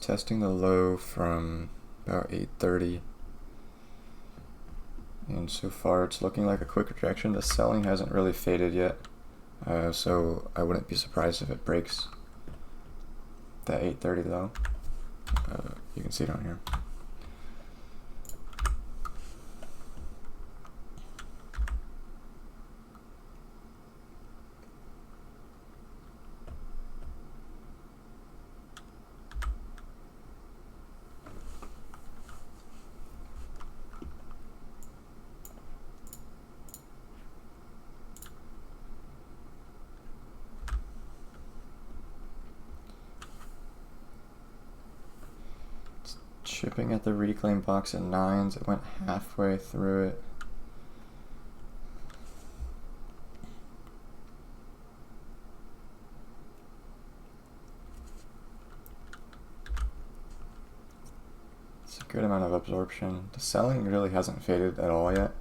testing the low from about 8:30, and so far it's looking like a quick rejection. The selling hasn't really faded yet, so I wouldn't be surprised if it breaks that 8:30 low. You can see it on here. Chipping at the reclaim box at 9s. It went halfway through it. It's a good amount of absorption. The selling really hasn't faded at all yet.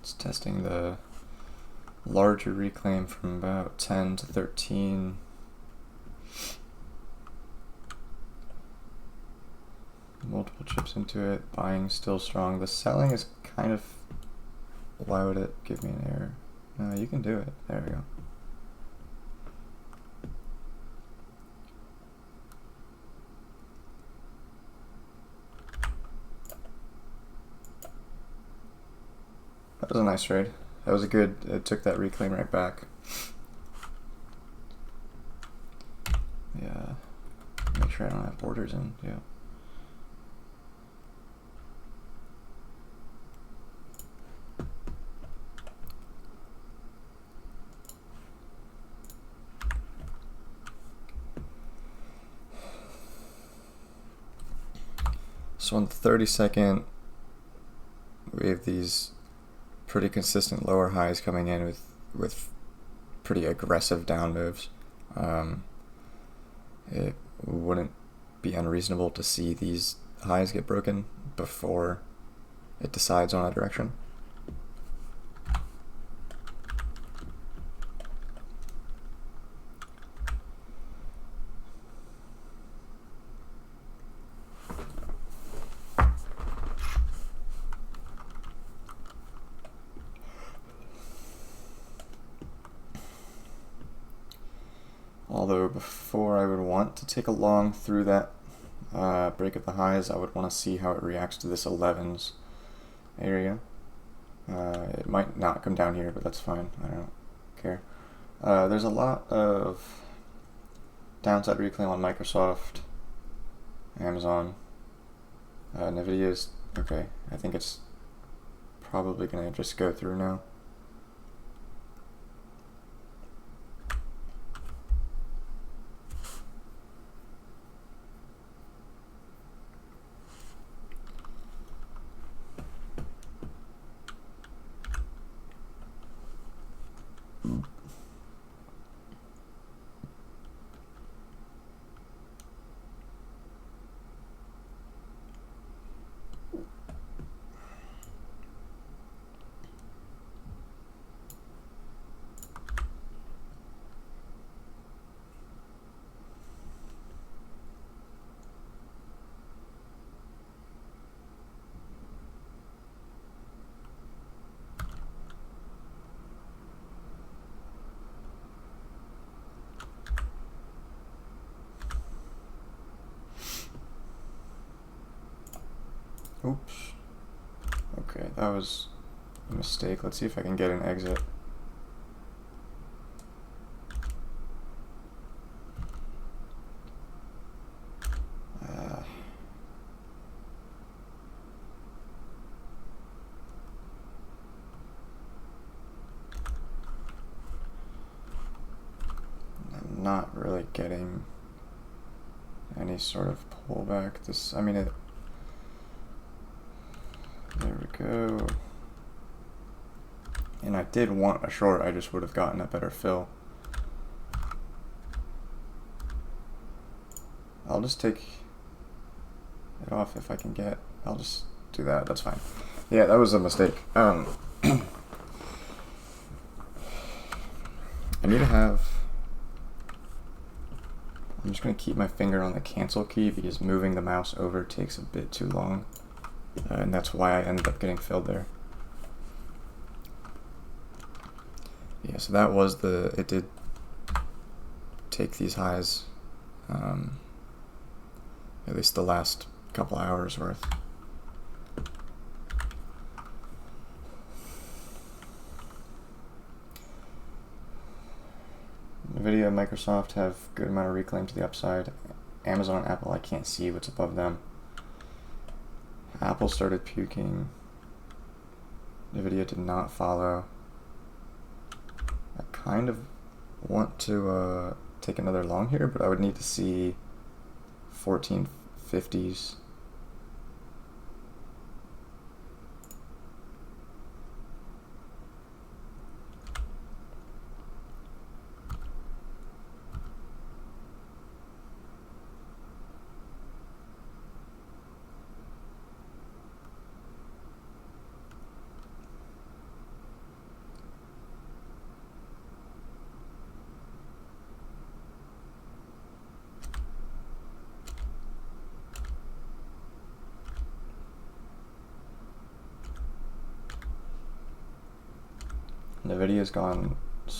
It's testing the larger reclaim from about 10 to 13. Multiple chips into it, buying still strong. The selling is kind of, why would it give me an error? No, you can do it. There we go. That was a nice trade. That was a good, it took that reclaim right back. Yeah, make sure I don't have orders in, yeah. So on the 30-second, we have these pretty consistent lower highs coming in with pretty aggressive down moves. It wouldn't be unreasonable to see these highs get broken before it decides on a direction. Although before I would want to take a long through that break of the highs, I would want to see how it reacts to this 11s area. It might not come down here, but that's fine. I don't care. There's a lot of downside reclaim on Microsoft, Amazon, Nvidia's okay. I think it's probably going to just go through now. Oops. Okay, that was a mistake. Let's see if I can get an exit. I'm not really getting any sort of pullback. I mean, there we go. And I did want a short, I just would have gotten a better fill. I'll just take it off if I can get, I'll just do that, that's fine. Yeah, that was a mistake. I need to have, I'm just going to keep my finger on the cancel key because moving the mouse over takes a bit too long. And that's why I ended up getting filled there. Yeah, so that was it did take these highs, at least the last couple hours worth. Nvidia and Microsoft have good amount of reclaim to the upside. Amazon and Apple, I can't see what's above them. Apple started puking. Nvidia did not follow. I kind of want to take another long here, but I would need to see 1450s. Nvidia's gone a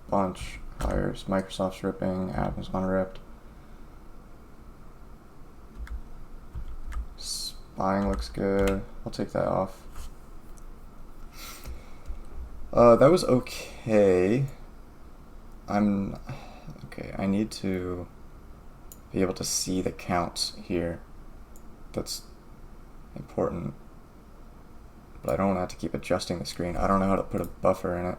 bunch higher. Microsoft's ripping, Amazon ripped. Buying looks good. I'll take that off. That was okay. Okay, I need to be able to see the counts here. That's important. But I don't want to have to keep adjusting the screen. I don't know how to put a buffer in it.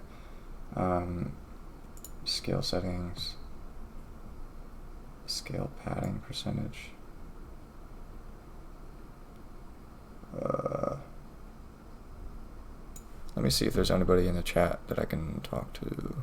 Scale settings. Scale padding percentage. Let me see if there's anybody in the chat that I can talk to.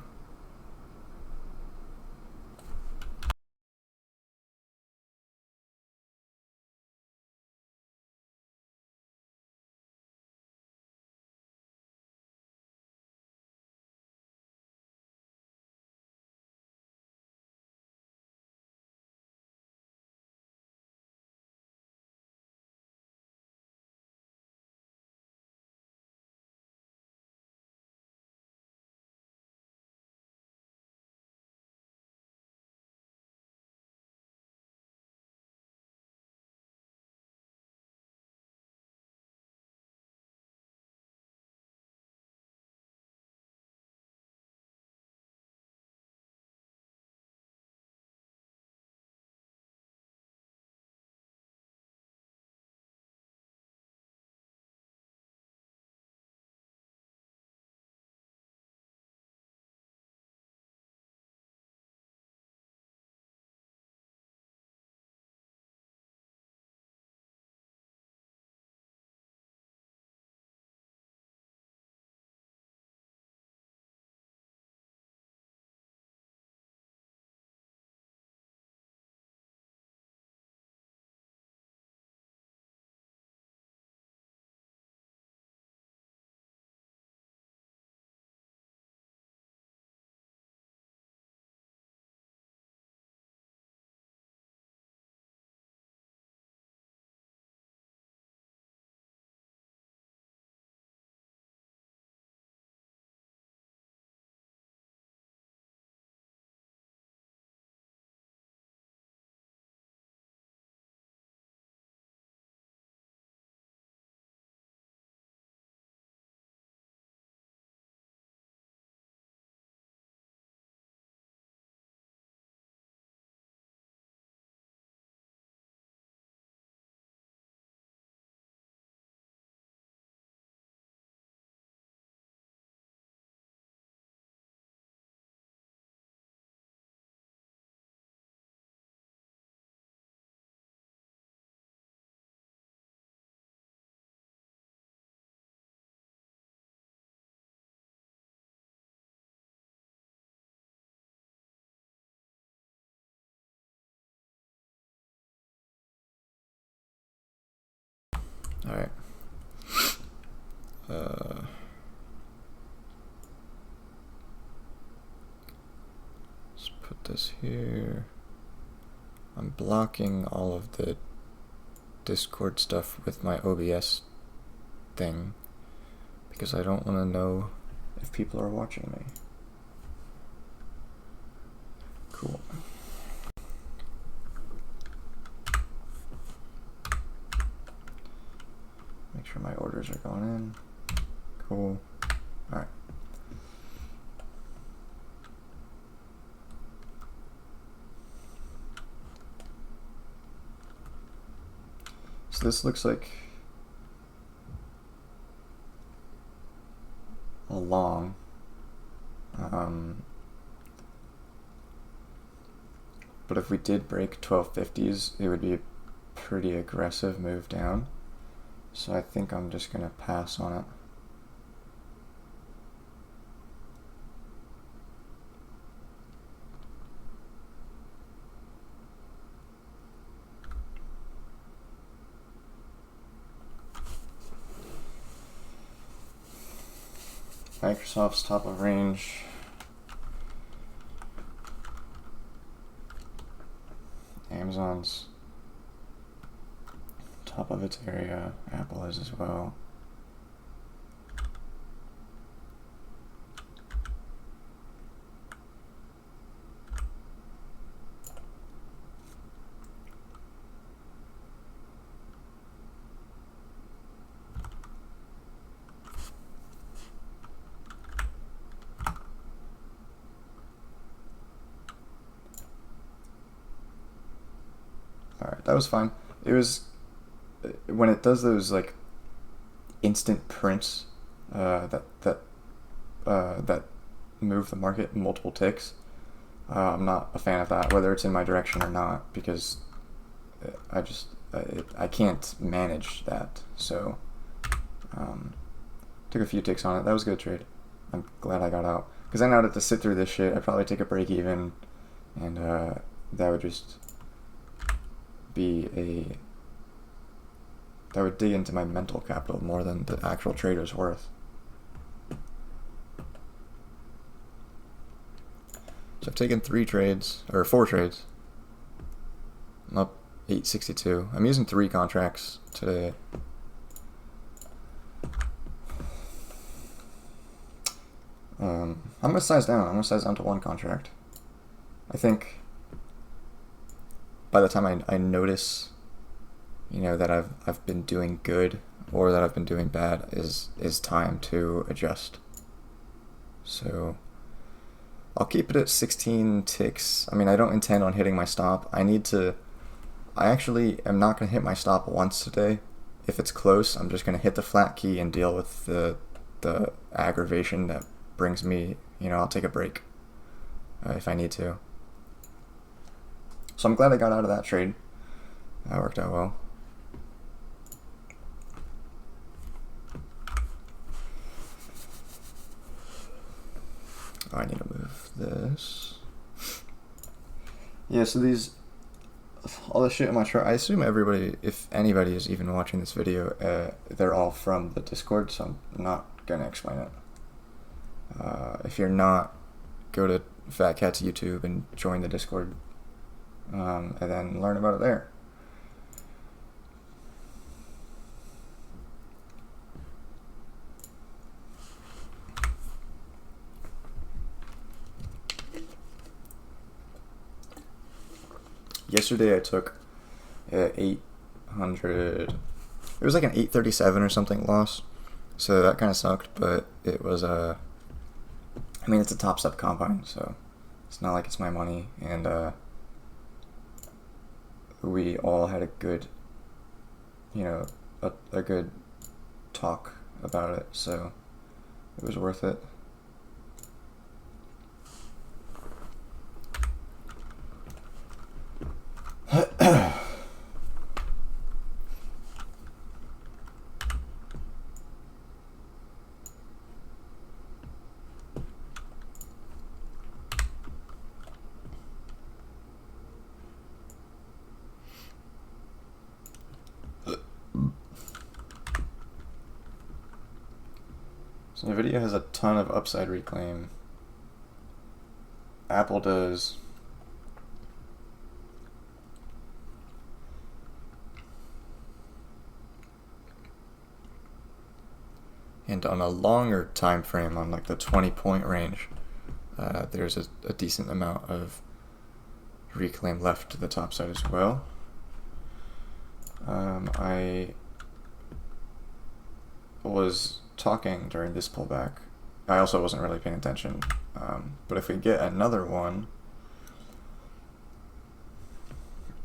All right. Let's put this here. I'm blocking all of the Discord stuff with my OBS thing because I don't want to know if people are watching me. Cool. Make sure my orders are going in. Cool. All right. So this looks like a long. But if we did break 1250s, it would be a pretty aggressive move down. So I think I'm just going to pass on it. Microsoft's top of range. Amazon's top of its area. Apple is as well. Alright, that was fine. It was when it does those like instant prints that move the market multiple ticks. I'm not a fan of that, whether it's in my direction or not, because I can't manage that. So took a few ticks on it. That was a good trade. I'm glad I got out, because then I'd have to sit through this shit. I'd probably take a break even, and that would just that would dig into my mental capital more than the actual trade was worth. So I've taken 4 trades. I'm up 862. I'm using 3 contracts today. I'm gonna size down. I'm gonna size down to 1 contract. I think by the time I notice, that I've been doing good or that I've been doing bad is time to adjust. So I'll keep it at 16 ticks. I mean, I don't intend on hitting my stop. I actually am not going to hit my stop once today. If it's close, I'm just going to hit the flat key and deal with the aggravation that brings me, I'll take a break if I need to. So I'm glad I got out of that trade. That worked out well. I need to move this. Yeah, so all the shit in my chart, I assume everybody, if anybody is even watching this video, they're all from the Discord, so I'm not going to explain it. If you're not, go to Fat Cat's YouTube and join the Discord, and then learn about it there. Yesterday I took 800, it was like an 837 or something loss, so that kind of sucked, but it was it's a Topstep Combine, so it's not like it's my money, and we all had a good, a good talk about it, so it was worth it. So NVIDIA has a ton of upside reclaim. Apple does. And on a longer time frame, on like the 20-point range, there's a decent amount of reclaim left to the top side as well. I was talking during this pullback. I also wasn't really paying attention. But if we get another one,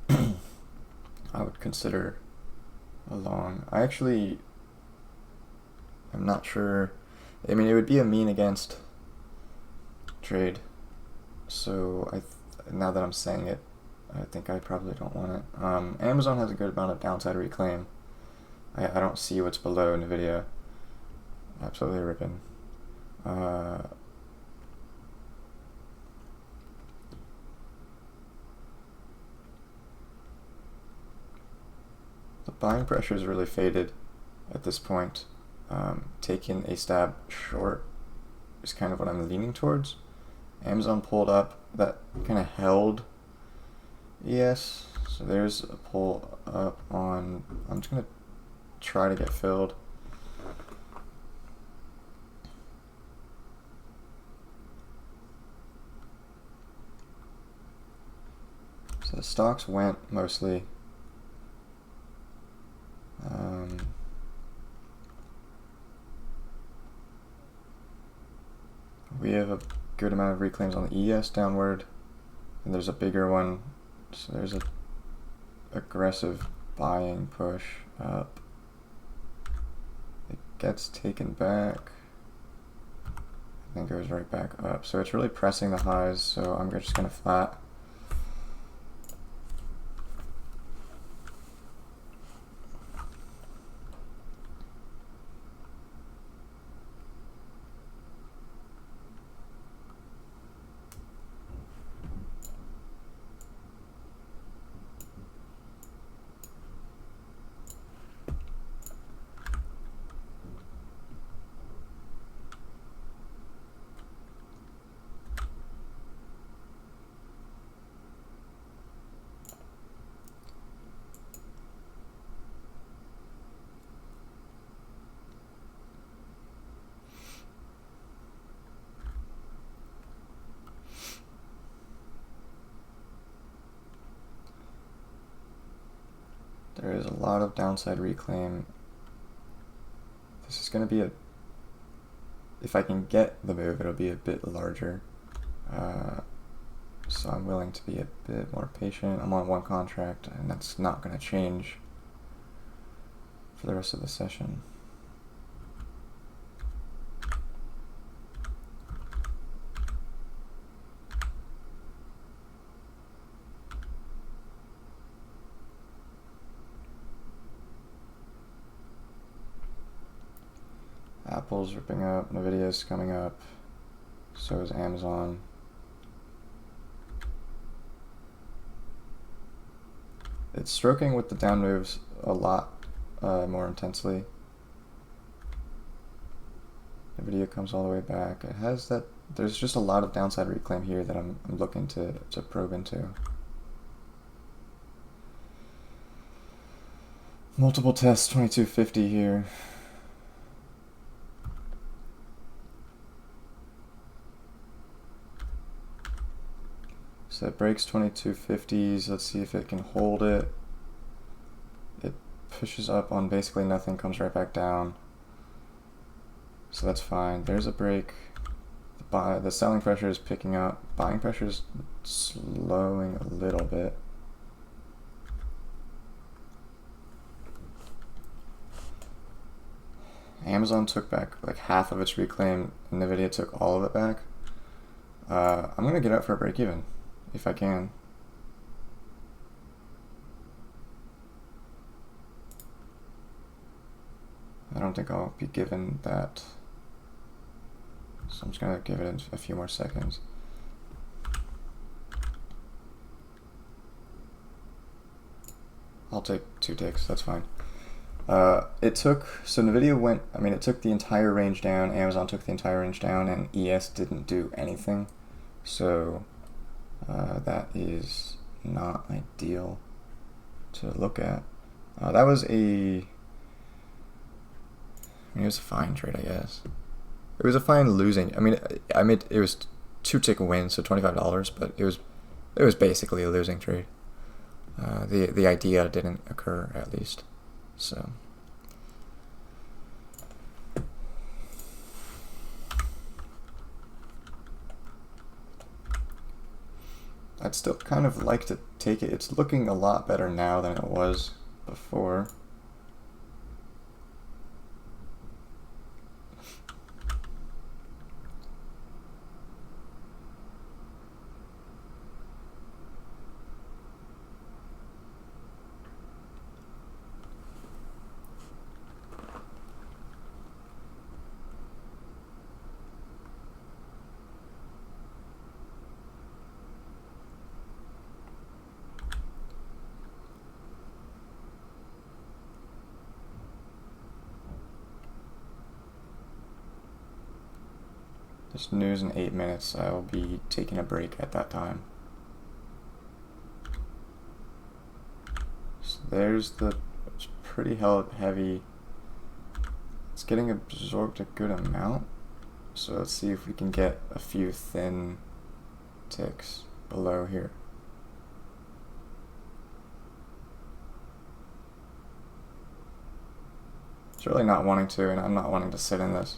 I would consider a long. I'm not sure. I mean, it would be a mean against trade. So now that I'm saying it, I think I probably don't want it. Amazon has a good amount of downside reclaim. I don't see what's below NVIDIA. Absolutely ripping. The buying pressure is really faded at this point. Taking a stab short is kind of what I'm leaning towards. Amazon pulled up, that kind of held ES, so there's a pull up on, I'm just going to try to get filled. So the stocks went mostly. We have a good amount of reclaims on the ES downward, and there's a bigger one, so there's a aggressive buying push up. It gets taken back and then goes right back up, so it's really pressing the highs, so I'm just going to flat. There is a lot of downside reclaim. This is going to be if I can get the move, it'll be a bit larger. So I'm willing to be a bit more patient. I'm on one contract, and that's not going to change for the rest of the session. Apple's ripping up, Nvidia's coming up, so is Amazon. It's stroking with the down moves a lot more intensely. Nvidia comes all the way back. It has that. There's just a lot of downside reclaim here that I'm looking to probe into. Multiple tests, 2250 here. So it breaks 2250s. Let's see if it can hold it. It pushes up on basically nothing, comes right back down. So that's fine. There's a break. The selling pressure is picking up. Buying pressure is slowing a little bit. Amazon took back like half of its reclaim, and Nvidia took all of it back. I'm gonna get out for a break even, if I can. I don't think I'll be given that, so I'm just gonna give it a few more seconds. I'll take 2 ticks, that's fine. So NVIDIA went, I mean, it took the entire range down, Amazon took the entire range down, and ES didn't do anything. So that is not ideal to look at. That was I mean, it was a fine trade, I guess. It was a fine losing. I mean, it was 2-tick win, so $25, but it was basically a losing trade. The idea didn't occur, at least. So I'd still kind of like to take it. It's looking a lot better now than it was before. Just news in 8 minutes. I will be taking a break at that time. So there's it's pretty heavy. It's getting absorbed a good amount. So let's see if we can get a few thin ticks below here. It's really not wanting to, and I'm not wanting to sit in this.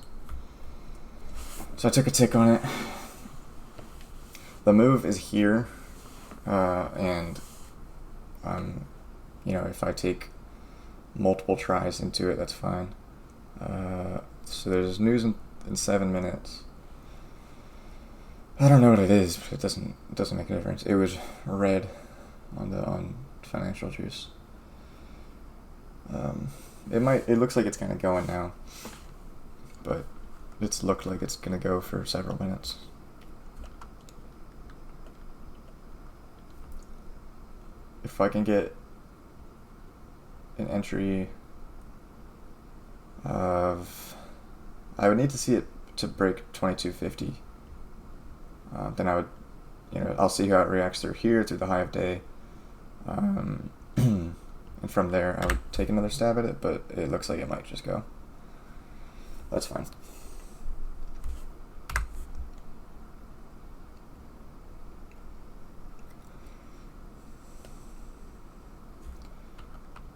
So I took a tick on it. The move is here, and if I take multiple tries into it, that's fine. So there's news in 7 minutes. I don't know what it is, but it doesn't make a difference. It was red on Financial Juice. It looks like it's kind of going now, but it's looked like it's gonna go for several minutes. If I can get an entry of, I would need to see it to break 2250. Then I would, I'll see how it reacts through here, through the high of day. And from there, I would take another stab at it, but it looks like it might just go. That's fine.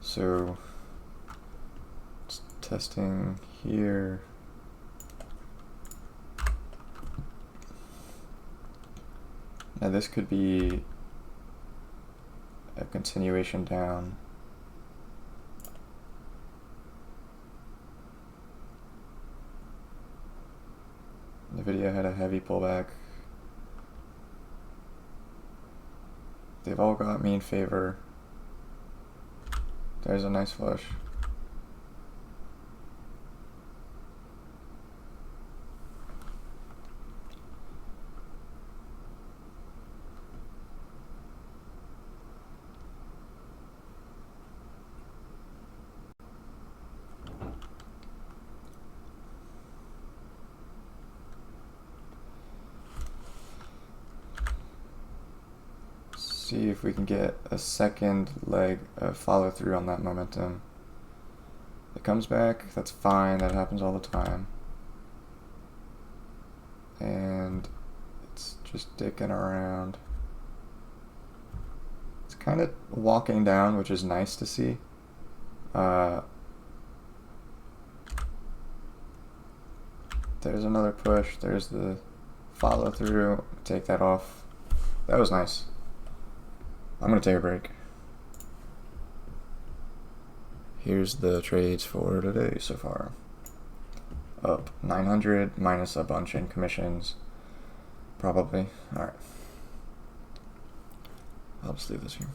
So, it's testing here. Now this could be a continuation down. The video had a heavy pullback. They've all got me in favor. There's a nice flush. See if we can get a second leg of follow through on that momentum. It comes back, that's fine, that happens all the time. And it's just dicking around. It's kind of walking down, which is nice to see. There's another push, there's the follow through, take that off. That was nice. I'm going to take a break. Here's the trades for today so far. Up 900 minus a bunch in commissions. Probably. Alright. I'll just leave this here.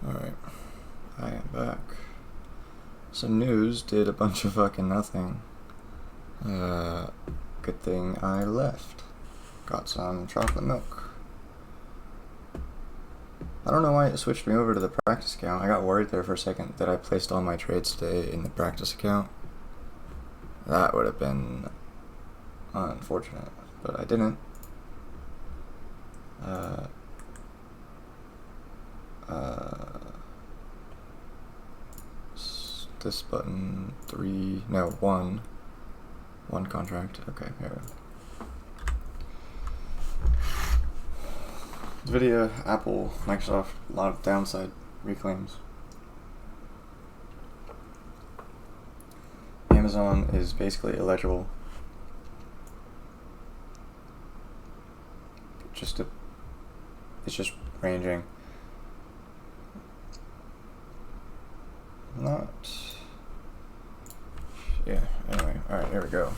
Alright, I am back. So news did a bunch of fucking nothing. Good thing I left. Got some chocolate milk. I don't know why it switched me over to the practice account. I got worried there for a second that I placed all my trades today in the practice account. That would have been unfortunate, but I didn't. This button, one contract. Okay, here. NVIDIA, Apple, Microsoft, a lot of downside reclaims. Amazon is basically illegible. It's just ranging. Yeah, anyway, alright, here we go.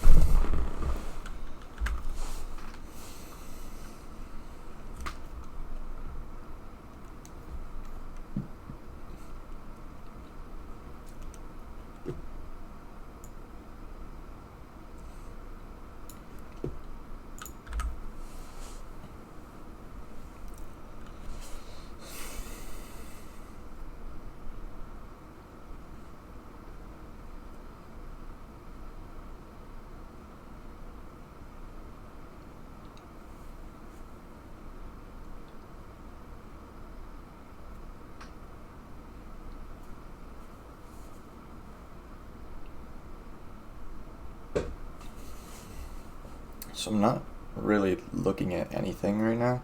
So I'm not really looking at anything right now.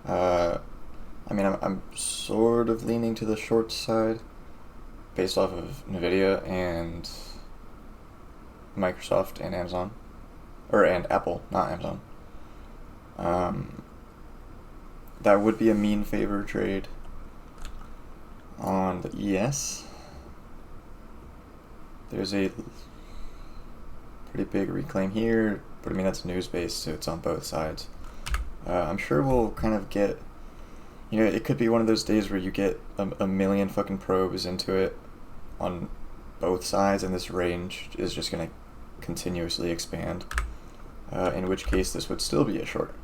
I mean, I'm sort of leaning to the short side based off of NVIDIA and Microsoft and Amazon. And Apple, not Amazon. That would be a mean favor trade on the ES. There's a pretty big reclaim here, but I mean that's news based, so it's on both sides. I'm sure we'll kind of get, it could be one of those days where you get a million fucking probes into it on both sides, and this range is just going to continuously expand, in which case this would still be a short.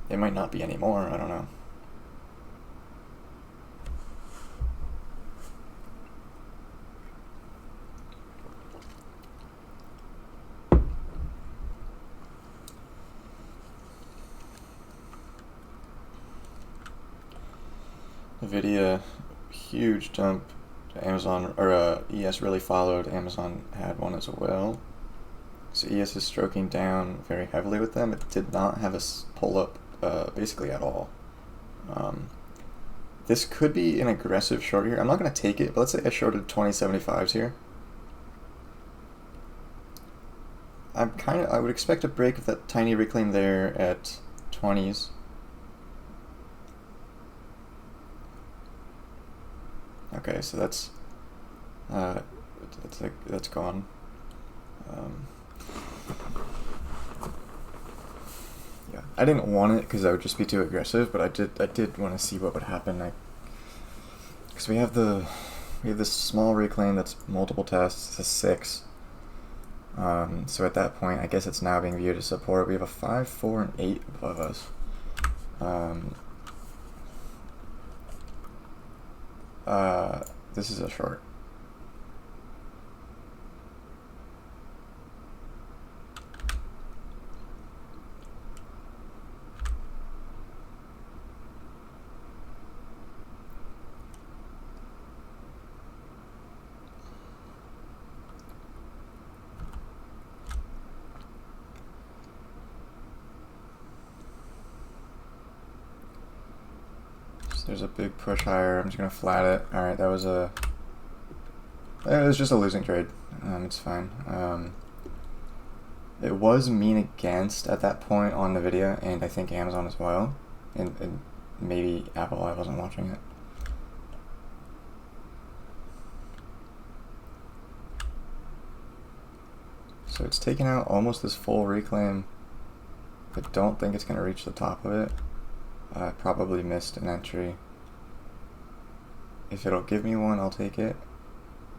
It might not be anymore, I don't know. NVIDIA, huge jump. Amazon, or ES really followed. Amazon had one as well. So ES is stroking down very heavily with them. It did not have a pull up basically at all. This could be an aggressive short here. I'm not going to take it, but let's say I shorted 2075s here. I would expect a break of that tiny reclaim there at 20s. Okay, so that's gone. Yeah, I didn't want it because that would just be too aggressive, but I did want to see what would happen. Because we have this small reclaim that's multiple tests. It's a 6. So at that point, I guess it's now being viewed as support. We have a 5, 4, and 8 above us. This is a short. There's a big push higher. I'm just gonna flat it. All right, it was just a losing trade. It's fine. It was mean against at that point on NVIDIA, and I think Amazon as well, and maybe Apple. I wasn't watching it. So it's taken out almost this full reclaim. I don't think it's gonna reach the top of it. I probably missed an entry. If it'll give me one, I'll take it.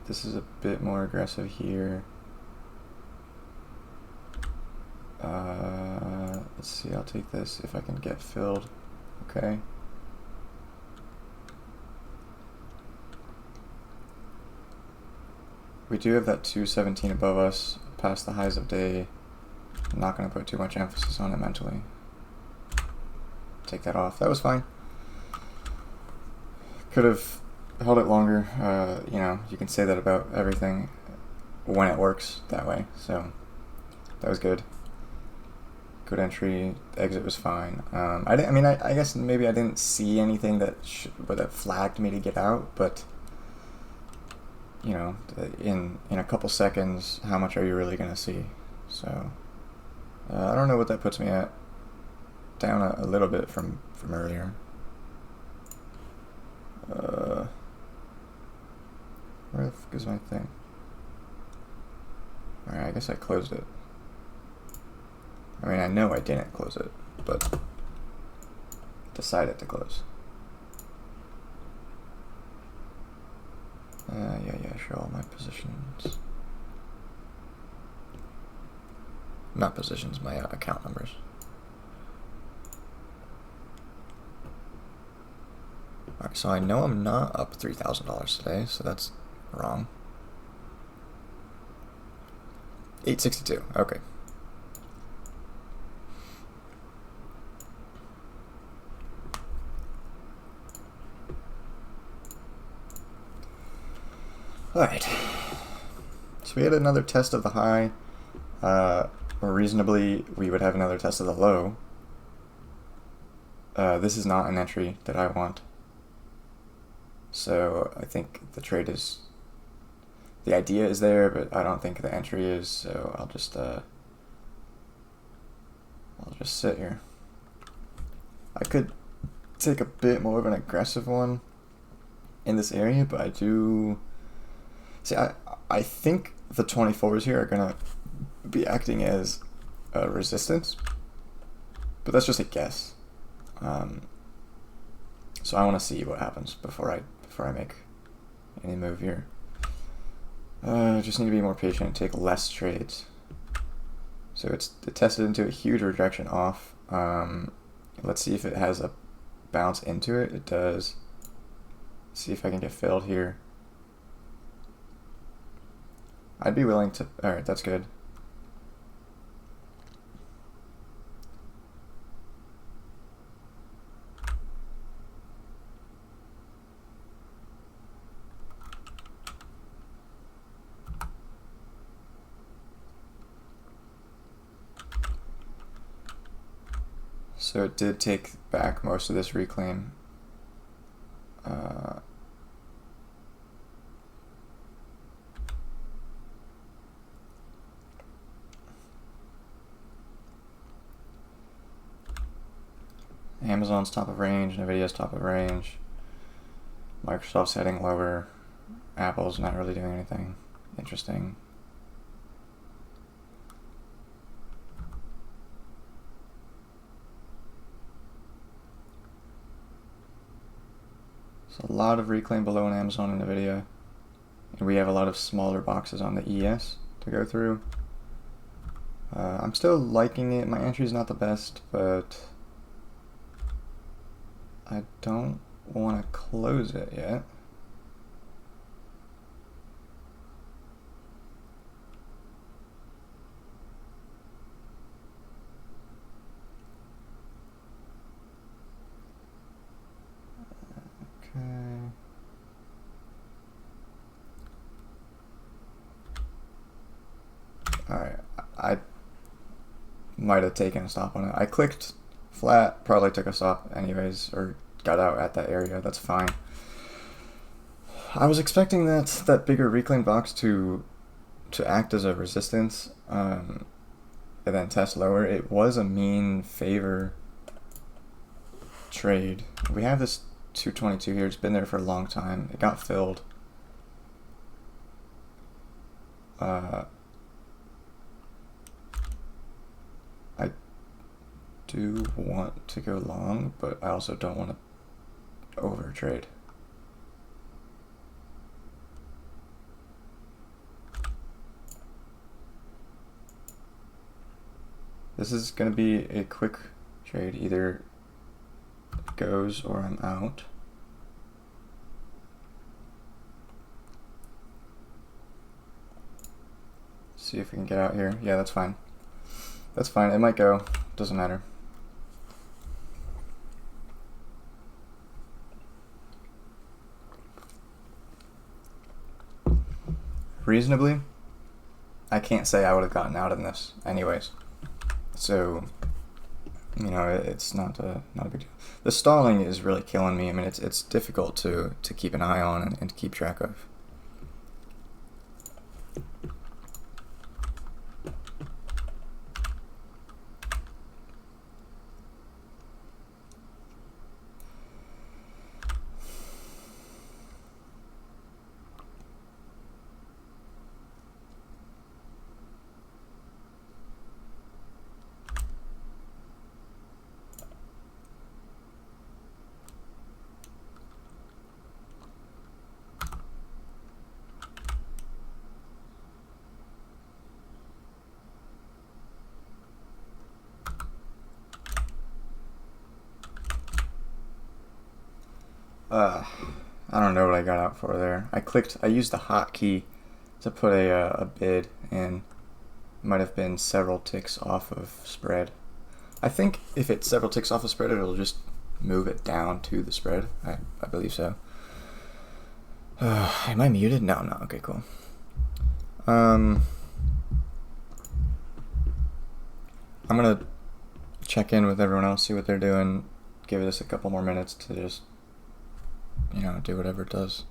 This is a bit more aggressive here. Let's see, I'll take this if I can get filled. Okay. We do have that 217 above us, past the highs of day. I'm not going to put too much emphasis on it mentally. Take that off. That was fine. Could have held it longer. You know, you can say that about everything when it works that way. So that was good. Good entry. The exit was fine. I guess maybe I didn't see anything that flagged me to get out, but you know, in a couple seconds, how much are you really gonna see? So I don't know what that puts me at. Down a little bit from earlier. Where the fuck is my thing? Alright, I guess I closed it. I mean, I know I didn't close it, but decided to close. Yeah, show all my positions. Not positions, my account numbers. Alright, so I know I'm not up $3,000 today, so that's wrong. 862, okay. Alright, so we had another test of the high. More reasonably, we would have another test of the low. This is not an entry that I want. So I think the trade is, the idea is there, but I don't think the entry is, so I'll just sit here. I could take a bit more of an aggressive one in this area, but I do... See, I think the 24s here are going to be acting as a resistance, but that's just a guess. So I want to see what happens before I make any move here. Just need to be more patient, take less trades. So it tested into a huge rejection off. Let's see if it has a bounce into it. It does. See if I can get filled here. I'd be willing to... Alright, that's good. So it did take back most of this reclaim. Amazon's top of range, Nvidia's top of range, Microsoft's heading lower, Apple's not really doing anything interesting. So a lot of reclaim below in Amazon and Nvidia, and we have a lot of smaller boxes on the ES to go through. I'm still liking it. My entry's not the best, but I don't want to close it yet. Okay. Alright, I might have taken a stop on it. I clicked flat, probably took a stop anyways, or got out at that area. That's fine. I was expecting that bigger reclaim box to act as a resistance, and then test lower. It was a mean favor trade. We have this 222 here. It's been there for a long time. It got filled. I do want to go long, but I also don't want to overtrade. This is going to be a quick trade. Either it goes or I'm out. See if we can get out here. Yeah, that's fine. That's fine. It might go. Doesn't matter. Reasonably, I can't say I would have gotten out in this anyways. So, you know, it's not a big deal. The stalling is really killing me. I mean, it's difficult to keep an eye on and to keep track of. I don't know what I got out for there. I used the hotkey to put a bid in. Might have been several ticks off of spread. I think if it's several ticks off of spread, it'll just move it down to the spread. I believe so. Am I muted? No, I'm not. Okay, cool. I'm gonna check in with everyone else, see what they're doing, give this a couple more minutes to just, you know, do whatever it does.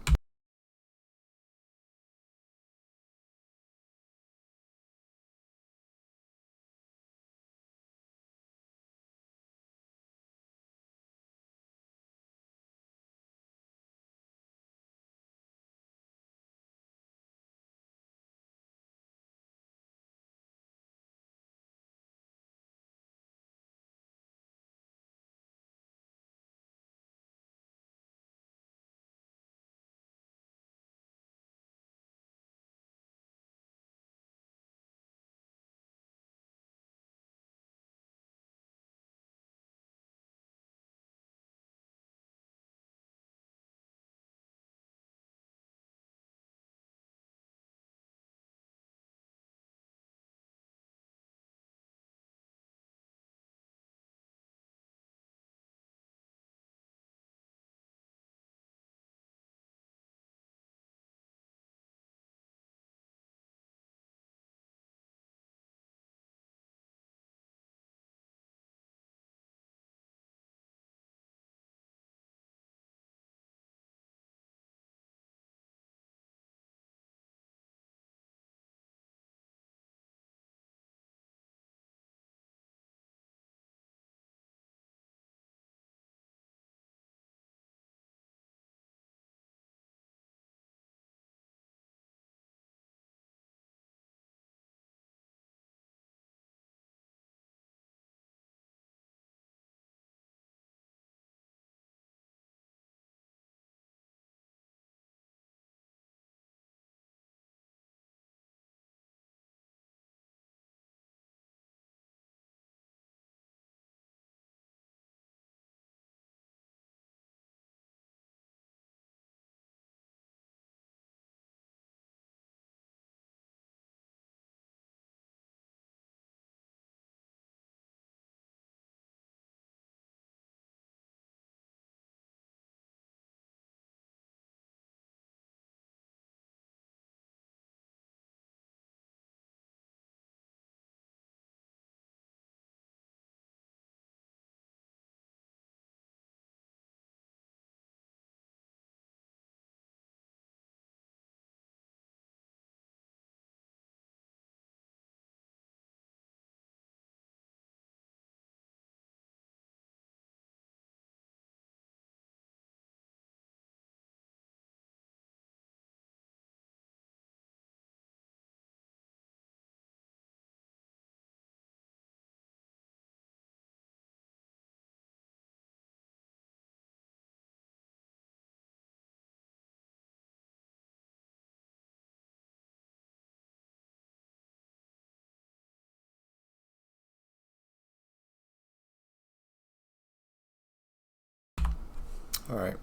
All right.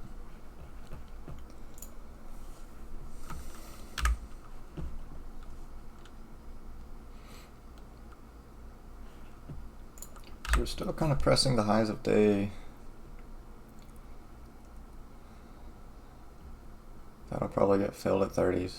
So we're still kind of pressing the highs of day. That'll probably get filled at 30s.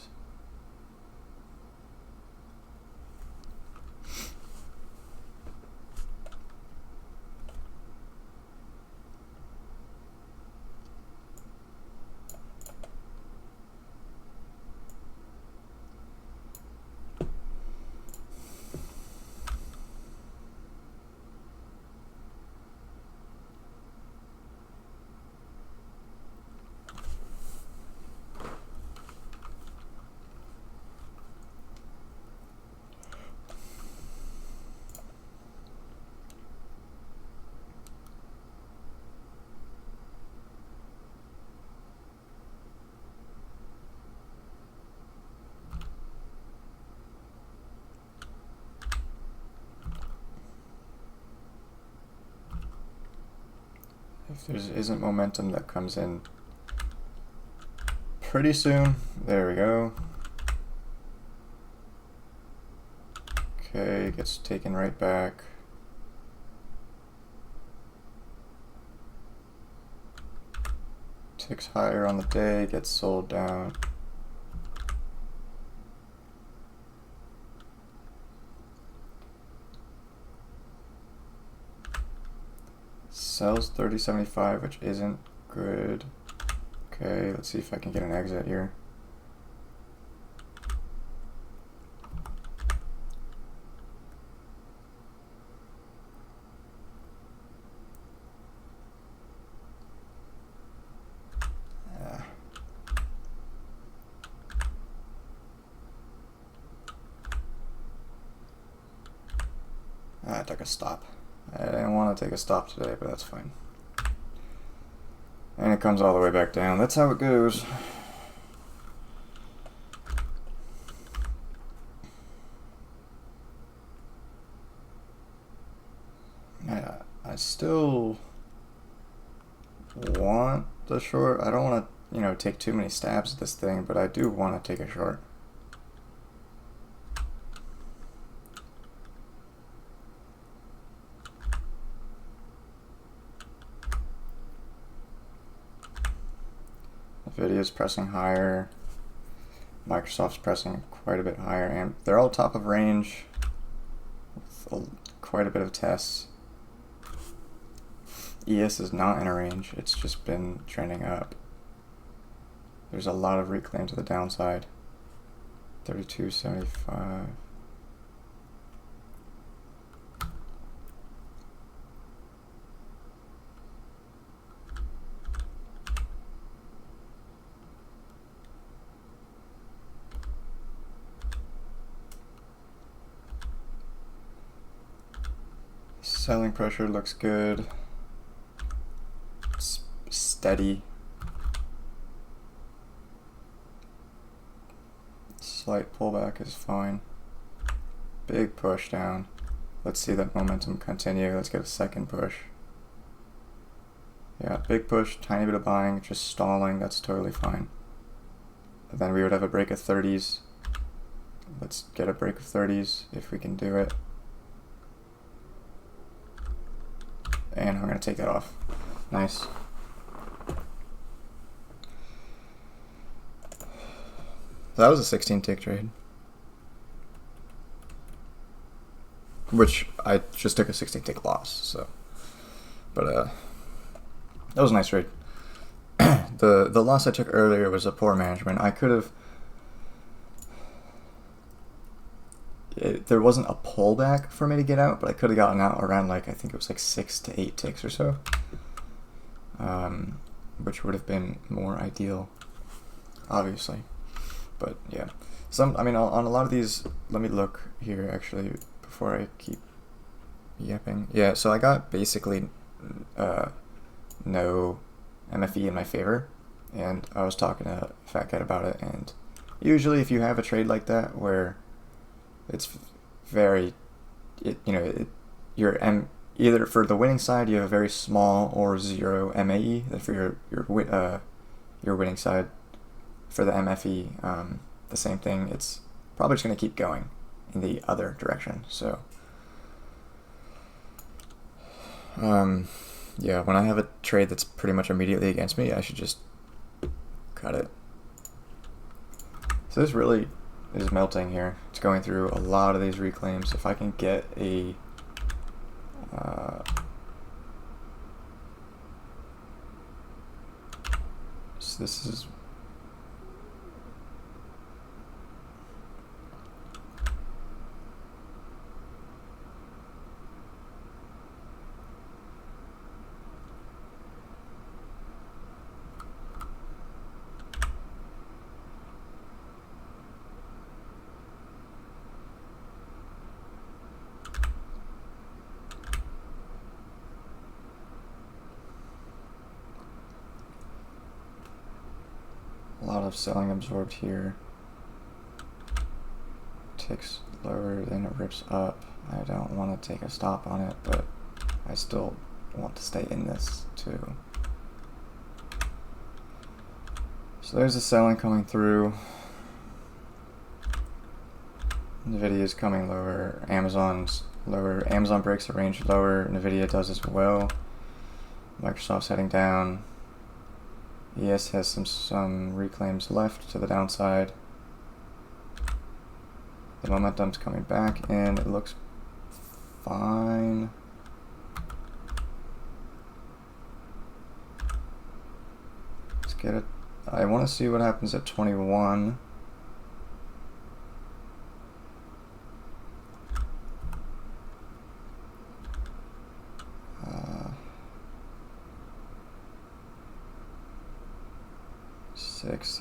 If there isn't momentum that comes in pretty soon, there we go. Okay, gets taken right back. Ticks higher on the day, gets sold down. Sells 30.75, which isn't good. Okay, let's see if I can get an exit here. I took a stop. I didn't want to take a stop today, but that's fine. And it comes all the way back down. That's how it goes. I still want the short. I don't want to, take too many stabs at this thing, but I do want to take a short. Nvidia's pressing higher. Microsoft's pressing quite a bit higher, and they're all top of range with quite a bit of tests. ES is not in a range, it's just been trending up. There's a lot of reclaim to the downside. 32.75. Selling pressure looks good. It's steady. Slight pullback is fine. Big push down. Let's see that momentum continue. Let's get a second push. Yeah, big push, tiny bit of buying, just stalling. That's totally fine. And then we would have a break of 30s. Let's get a break of 30s if we can do it. And I'm going to take that off. Nice. That was a 16 tick trade. Which I just took a 16 tick loss, so. But that was a nice trade. The loss I took earlier was a poor management. I could have. There wasn't a pullback for me to get out, but I could have gotten out around I think it was 6 to 8 ticks or so, which would have been more ideal, obviously. But yeah, on a lot of these, let me look here actually before I keep yapping. Yeah, so I got basically no MFE in my favor, and I was talking to Fat Cat about it, and usually if you have a trade like that where it's very, your either for the winning side you have a very small or 0 MAE. Then for your winning side, for the MFE, the same thing. It's probably just going to keep going in the other direction. So yeah, when I have a trade that's pretty much immediately against me, I should just cut it. So this really is melting here. It's going through a lot of these reclaims. If I can get a so this is a lot of selling absorbed here. Ticks lower, then it rips up. I don't want to take a stop on it, but I still want to stay in this too. So there's the selling coming through. Nvidia is coming lower. Amazon's lower. Amazon breaks the range lower. Nvidia does as well. Microsoft's heading down. ES has some reclaims left to the downside. The momentum's coming back and it looks fine. Let's get it. I want to see what happens at 21.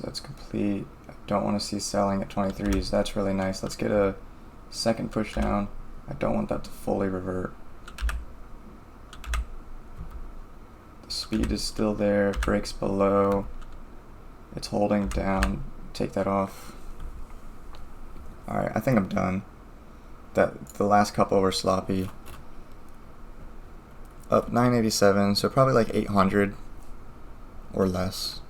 That's complete. I don't want to see selling at 23s. That's really nice. Let's get a second push down. I don't want that to fully revert. The speed is still there. It breaks below. It's holding down. Take that off. Alright, I think I'm done. The last couple were sloppy. Up 987, so probably like 800 or less.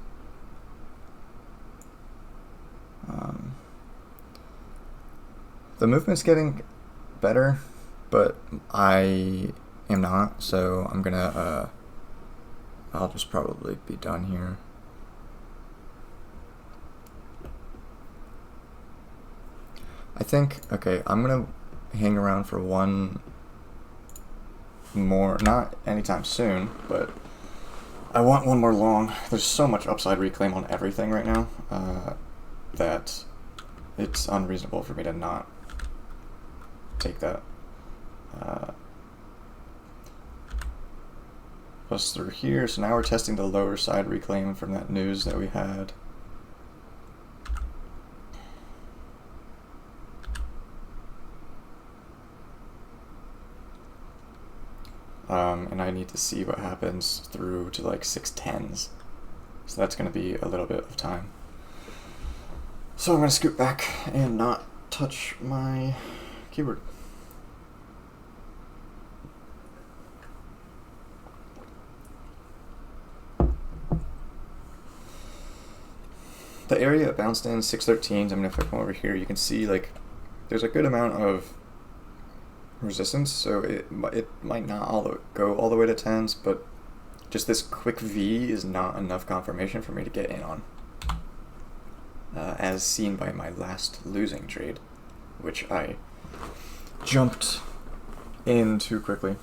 The movement's getting better, but I am not, so I'm gonna, I'll just probably be done here. I think, okay, I'm gonna hang around for one more, not anytime soon, but I want one more long. There's so much upside reclaim on everything right now that it's unreasonable for me to not take that. Plus through here, so now we're testing the lower side reclaim from that news that we had. And I need to see what happens through to like 610s. So that's going to be a little bit of time. So I'm going to scoot back and not touch my keyboard. The area it bounced in, 613s, I mean if I come over here you can see like there's a good amount of resistance, so it might not go all the way to 10s, but just this quick V is not enough confirmation for me to get in on. As seen by my last losing trade, which I jumped in too quickly.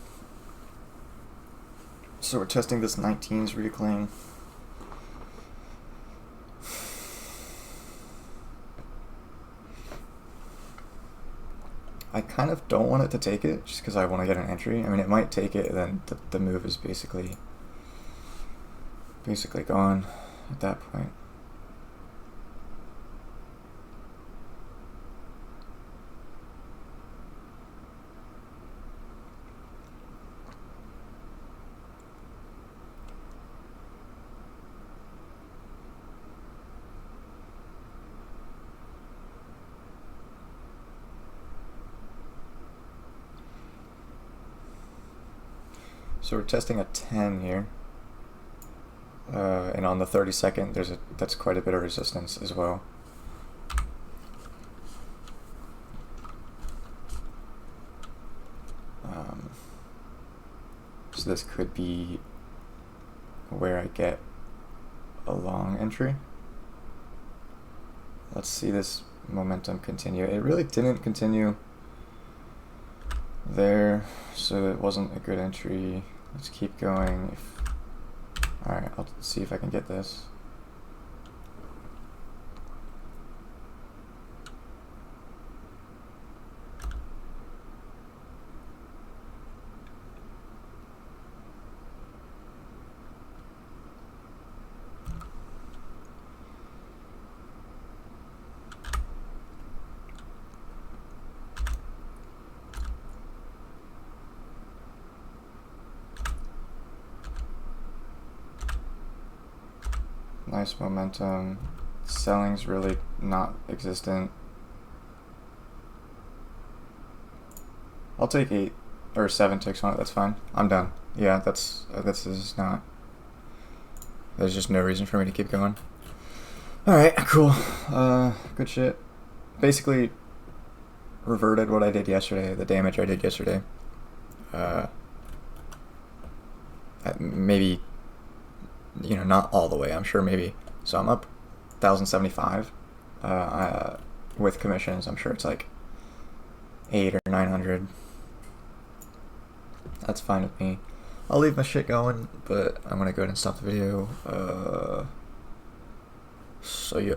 So we're testing this 19s reclaim. I kind of don't want it to take it, just because I want to get an entry. I mean, it might take it, and then the move is basically gone at that point. So we're testing a 10 here. And on the 32nd, that's quite a bit of resistance as well. So this could be where I get a long entry. Let's see this momentum continue. It really didn't continue there, so it wasn't a good entry. Let's keep going. Alright, I'll see if I can get this. Nice momentum. Selling's really not existent. I'll take 8 or 7 ticks on it. That's fine. I'm done. Yeah, this is not. There's just no reason for me to keep going. All right, cool. Good shit. Basically, reverted what I did yesterday. The damage I did yesterday. Maybe. You know, not all the way, I'm sure maybe. So I'm up 1,075 with commissions. I'm sure it's like 800 or 900. That's fine with me. I'll leave my shit going, but I'm gonna go ahead and stop the video. So yeah.